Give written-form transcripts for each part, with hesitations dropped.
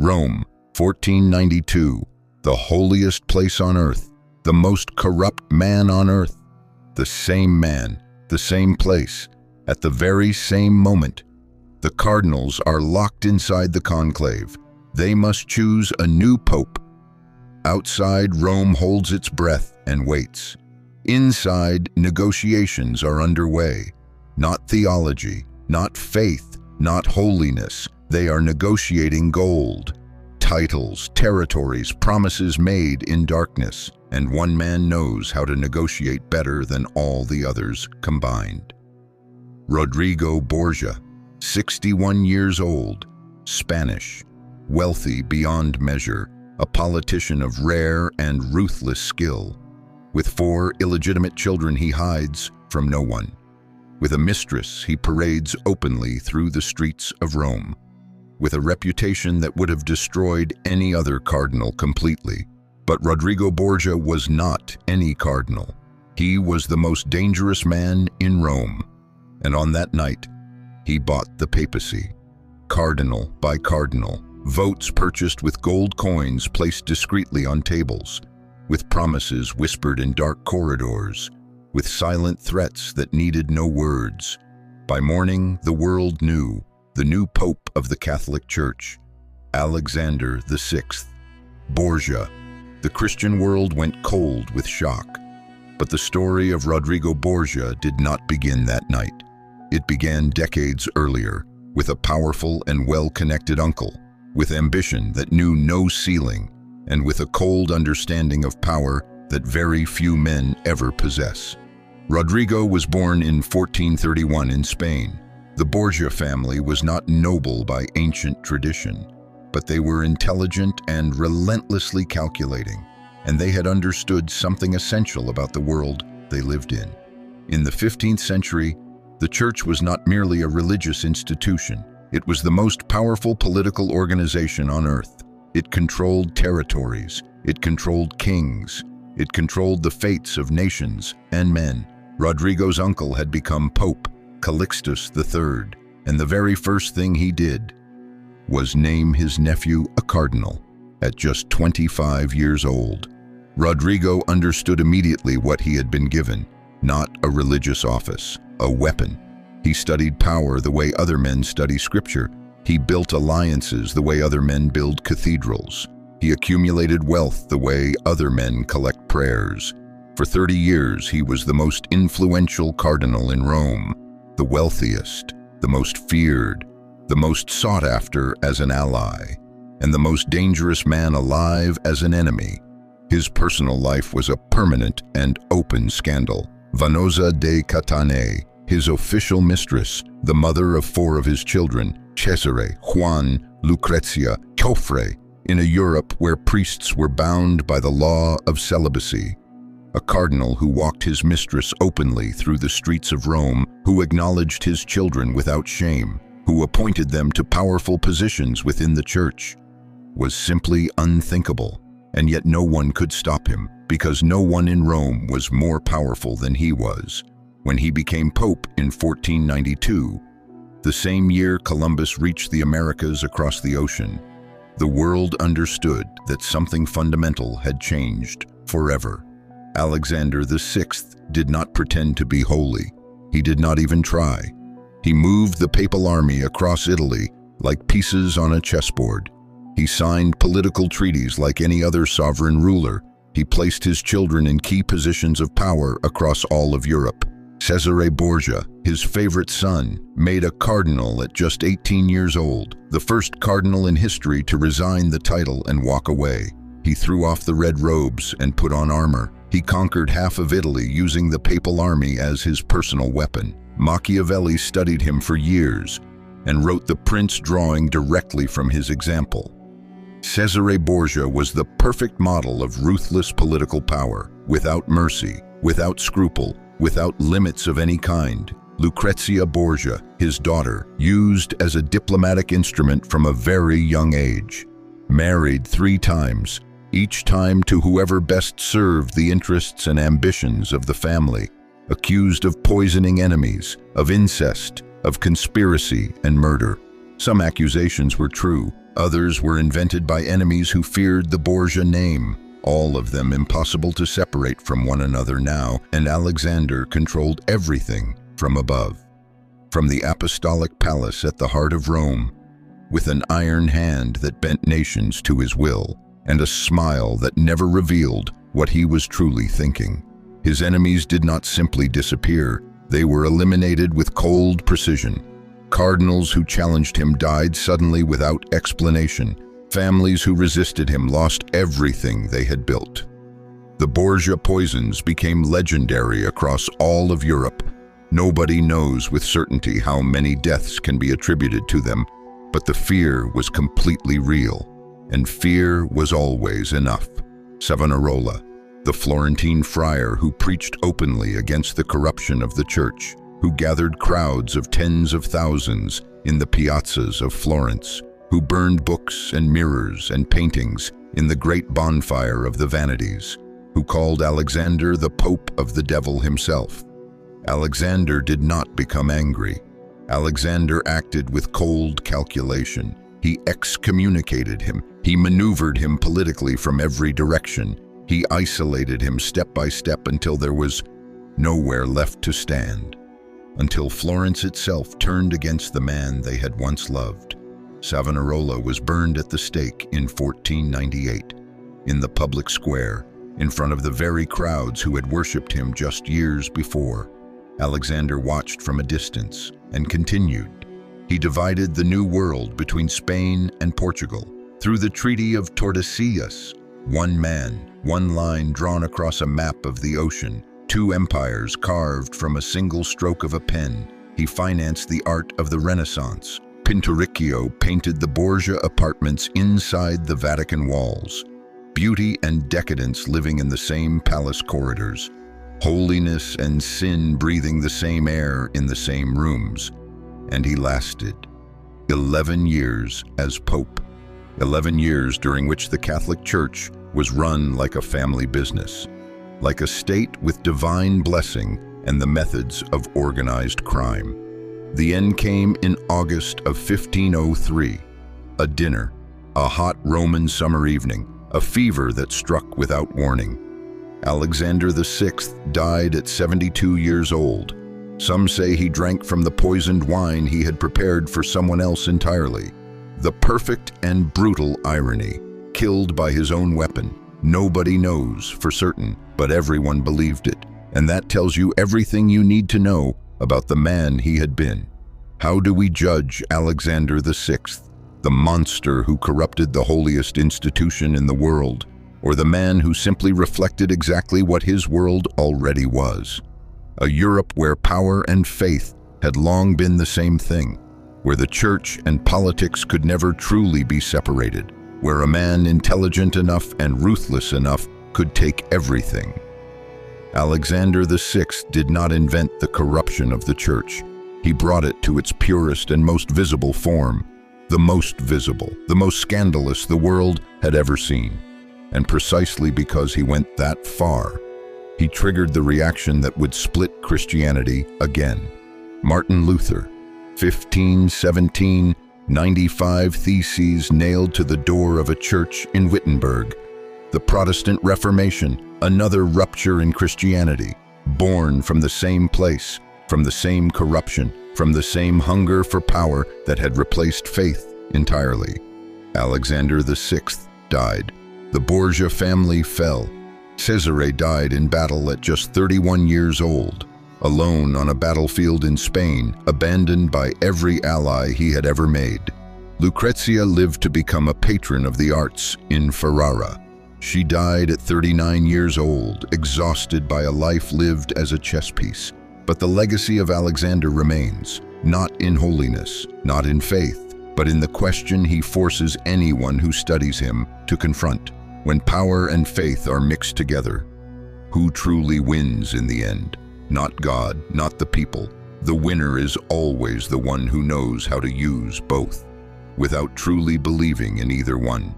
Rome, 1492, the holiest place on earth, the most corrupt man on earth. The same man, the same place, at the very same moment. The cardinals are locked inside the conclave. They must choose a new pope. Outside, Rome holds its breath and waits. Inside, negotiations are underway. Not theology, not faith, not holiness. They are negotiating gold. Titles, territories, promises made in darkness. And one man knows how to negotiate better than all the others combined. Rodrigo Borgia, 61 years old, Spanish, wealthy beyond measure, a politician of rare and ruthless skill. With 4 illegitimate children, he hides from no one. With a mistress, he parades openly through the streets of Rome. With a reputation that would have destroyed any other cardinal completely. But Rodrigo Borgia was not any cardinal. He was the most dangerous man in Rome. And on that night, he bought the papacy. Cardinal by cardinal, votes purchased with gold coins placed discreetly on tables, with promises whispered in dark corridors, with silent threats that needed no words. By morning, the world knew the new pope of the Catholic Church, Alexander VI. Borgia. The Christian world went cold with shock. But the story of Rodrigo Borgia did not begin that night. It began decades earlier, with a powerful and well-connected uncle, with ambition that knew no ceiling, and with a cold understanding of power that very few men ever possess. Rodrigo was born in 1431 in Spain. The Borgia family was not noble by ancient tradition, but they were intelligent and relentlessly calculating, and they had understood something essential about the world they lived in. In the 15th century, the church was not merely a religious institution. It was the most powerful political organization on earth. It controlled territories. It controlled kings. It controlled the fates of nations and men. Rodrigo's uncle had become Pope Calixtus III, and the very first thing he did was name his nephew a cardinal at just 25 years old. Rodrigo understood immediately what he had been given, not a religious office, a weapon. He studied power the way other men study scripture. He built alliances the way other men build cathedrals. He accumulated wealth the way other men collect prayers. For 30 years, he was the most influential cardinal in Rome, the wealthiest, the most feared, the most sought after as an ally, and the most dangerous man alive as an enemy. His personal life was a permanent and open scandal. Vanosa de Catane, his official mistress, the mother of 4 of his children, Cesare, Juan, Lucrezia, Joffre, in a Europe where priests were bound by the law of celibacy. A cardinal who walked his mistress openly through the streets of Rome, who acknowledged his children without shame, who appointed them to powerful positions within the church, was simply unthinkable. And yet no one could stop him, because no one in Rome was more powerful than he was. When he became Pope in 1492, the same year Columbus reached the Americas across the ocean, the world understood that something fundamental had changed forever. Alexander VI did not pretend to be holy. He did not even try. He moved the papal army across Italy like pieces on a chessboard. He signed political treaties like any other sovereign ruler. He placed his children in key positions of power across all of Europe. Cesare Borgia, his favorite son, made a cardinal at just 18 years old, the first cardinal in history to resign the title and walk away. He threw off the red robes and put on armor. He conquered half of Italy using the papal army as his personal weapon. Machiavelli studied him for years and wrote the Prince drawing directly from his example. Cesare Borgia was the perfect model of ruthless political power, without mercy, without scruple, without limits of any kind. Lucrezia Borgia, his daughter, used as a diplomatic instrument from a very young age. Married 3 times, each time to whoever best served the interests and ambitions of the family. Accused of poisoning enemies, of incest, of conspiracy and murder. Some accusations were true, Others were invented by enemies who feared the Borgia name, all of them impossible to separate from one another now, and Alexander controlled everything from above. From the apostolic palace at the heart of Rome, with an iron hand that bent nations to his will, and a smile that never revealed what he was truly thinking. His enemies did not simply disappear, they were eliminated with cold precision. Cardinals who challenged him died suddenly without explanation. Families who resisted him lost everything they had built. The Borgia poisons became legendary across all of Europe. Nobody knows with certainty how many deaths can be attributed to them, but the fear was completely real, and fear was always enough. Savonarola, the Florentine friar who preached openly against the corruption of the church, who gathered crowds of tens of thousands in the piazzas of Florence, who burned books and mirrors and paintings in the great bonfire of the vanities, who called Alexander the Pope of the devil himself. Alexander did not become angry. Alexander acted with cold calculation. He excommunicated him. He maneuvered him politically from every direction. He isolated him step by step until there was nowhere left to stand, until Florence itself turned against the man they had once loved. Savonarola was burned at the stake in 1498, in the public square, in front of the very crowds who had worshipped him just years before. Alexander watched from a distance and continued. He divided the New World between Spain and Portugal. Through the Treaty of Tordesillas, one man, one line drawn across a map of the ocean, two empires carved from a single stroke of a pen, he financed the art of the Renaissance. Pinturicchio painted the Borgia apartments inside the Vatican walls. Beauty and decadence living in the same palace corridors. Holiness and sin breathing the same air in the same rooms. And he lasted 11 years as Pope. 11 years during which the Catholic Church was run like a family business, like a state with divine blessing and the methods of organized crime. The end came in August of 1503. A dinner, a hot Roman summer evening, a fever that struck without warning. Alexander VI died at 72 years old. Some say he drank from the poisoned wine he had prepared for someone else entirely. The perfect and brutal irony, killed by his own weapon. Nobody knows for certain, but everyone believed it. And that tells you everything you need to know about the man he had been. How do we judge Alexander VI, the monster who corrupted the holiest institution in the world, or the man who simply reflected exactly what his world already was? A Europe where power and faith had long been the same thing, where the church and politics could never truly be separated, where a man intelligent enough and ruthless enough could take everything. Alexander VI did not invent the corruption of the church. He brought it to its purest and most visible form, the most visible, the most scandalous the world had ever seen. And precisely because he went that far, he triggered the reaction that would split Christianity again. Martin Luther, 1517, 95 theses nailed to the door of a church in Wittenberg. The Protestant Reformation, another rupture in Christianity, born from the same place, from the same corruption, from the same hunger for power that had replaced faith entirely. Alexander VI died. The Borgia family fell. Cesare died in battle at just 31 years old, alone on a battlefield in Spain, abandoned by every ally he had ever made. Lucrezia lived to become a patron of the arts in Ferrara. She died at 39 years old, exhausted by a life lived as a chess piece. But the legacy of Alexander remains, not in holiness, not in faith, but in the question he forces anyone who studies him to confront. When power and faith are mixed together, who truly wins in the end? Not God, not the people. The winner is always the one who knows how to use both, without truly believing in either one.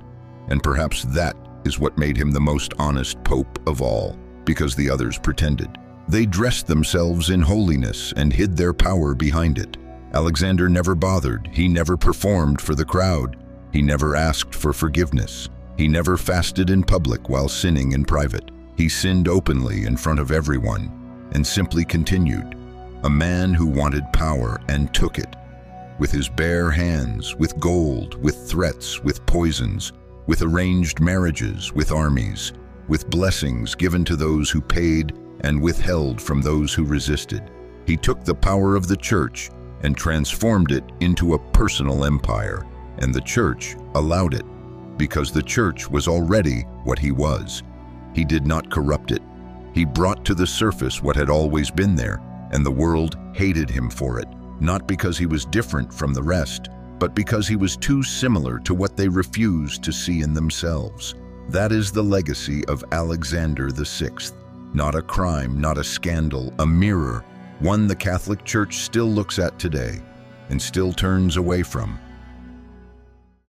And perhaps that is what made him the most honest pope of all, because the others pretended. They dressed themselves in holiness and hid their power behind it. Alexander never bothered. He never performed for the crowd. He never asked for forgiveness. He never fasted in public while sinning in private. He sinned openly in front of everyone and simply continued. A man who wanted power and took it. With his bare hands, with gold, with threats, with poisons, with arranged marriages, with armies, with blessings given to those who paid and withheld from those who resisted. He took the power of the church and transformed it into a personal empire, and the church allowed it, because the church was already what he was. He did not corrupt it. He brought to the surface what had always been there, and the world hated him for it, not because he was different from the rest, but because he was too similar to what they refused to see in themselves. That is the legacy of Alexander VI. Not a crime, not a scandal, a mirror, one the Catholic Church still looks at today and still turns away from.